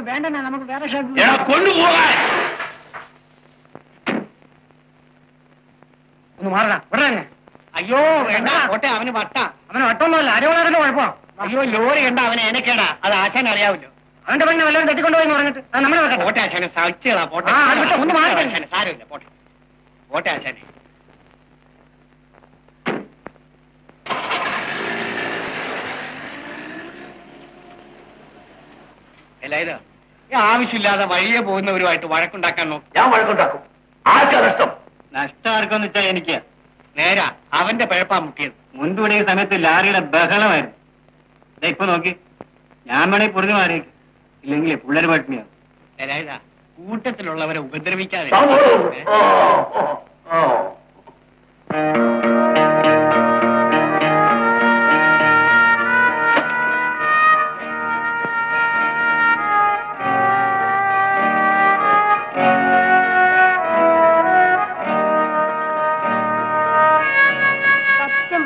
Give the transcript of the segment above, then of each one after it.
വേണ്ട, നമുക്ക് വേറെ കൊണ്ടുപോകാൻ. ഒന്ന് മാറണ ഇവിടെ തന്നെ. അയ്യോ വേണ്ട, കോട്ടെ അവന് വട്ട. അവന് വട്ടൊന്നുമല്ല, അരവളാറിന്റെ കുഴപ്പം. അയ്യോ ലോറി കണ്ട അവനെ എനക്കേടാ, അത് ആശാൻ അറിയാവല്ലോ. അവന്റെ പെണ്ണെ വല്ലതും തട്ടിക്കൊണ്ടുപോയി പറഞ്ഞിട്ട് നമ്മളെ പോട്ടെ ആശാനെ, സഹിച്ചതാ. പോട്ടെ ഒന്ന് മാറി. സാരമില്ല, പോട്ടെ പോട്ടെ ആശാനെ. അല്ല ആവശ്യമില്ലാതെ വഴിയെ പോകുന്നവരുമായിട്ട് വഴക്കുണ്ടാക്കാൻ നോക്കും. ഞാൻ വഴക്കുണ്ടാക്കും. ആർക്കാ നഷ്ടം? നഷ്ടം ആർക്കെന്ന് വെച്ചാൽ എനിക്ക് നേരാ അവന്റെ പിഴപ്പാ മുക്കിയത്. മുൻപ് ഈ സമയത്ത് ലാറിയുടെ ബഹളമായിരുന്നു. ഇപ്പൊ നോക്കി, ഞാൻ വേണേ പൊറുതി മാറിയേക്കും, ഇല്ലെങ്കിൽ പിള്ളേര് പട്ടിണിയാ. കൂട്ടത്തിലുള്ളവരെ ഉപദ്രവിക്കാതെ.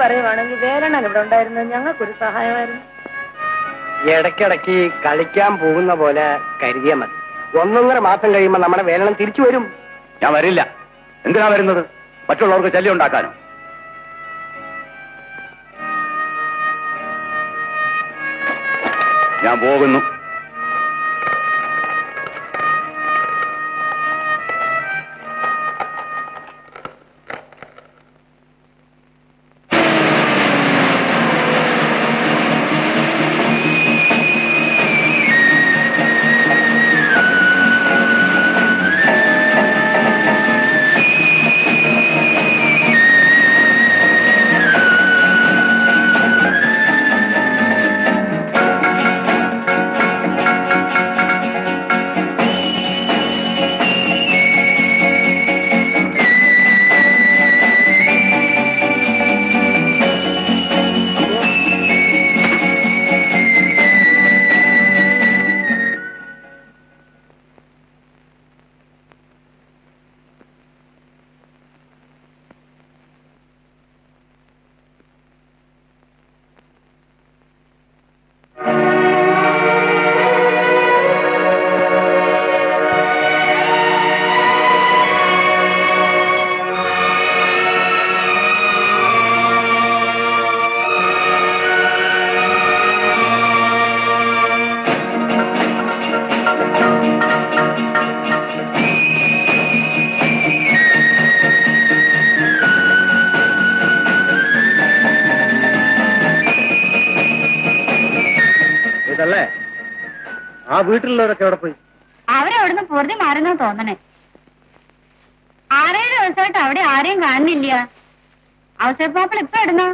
പറയുവാണെങ്കിൽ വേലണ്ണൻ ഇവിടെ ഉണ്ടായിരുന്നത് ഞങ്ങൾക്കൊരു സഹായമായിരുന്നു. ഇടയ്ക്കിടയ്ക്ക് കളിക്കാൻ പോകുന്ന പോലെ കരുതിയാൽ മതി. 1.5 മാസം കഴിയുമ്പോൾ നമ്മുടെ വേലണം തിരിച്ചു വരും. ഞാൻ വരില്ല. എന്തിനാ വരുന്നത്? മറ്റുള്ളവർക്ക് ശല്യം ഉണ്ടാക്കാനോ? ഞാൻ പോകുന്നു. ആ വീട്ടിലുള്ളവരൊക്കെ എവിടെ പോയി? അവരവിടുന്ന് പൊറുതി മാറുന്ന തോന്നണേ. 6-7 ദിവസമായിട്ട് അവിടെ ആരെയും കാണുന്നില്ല. അവസരപ്പാപ്പിൾ ഇപ്പൊ ഇടുന്ന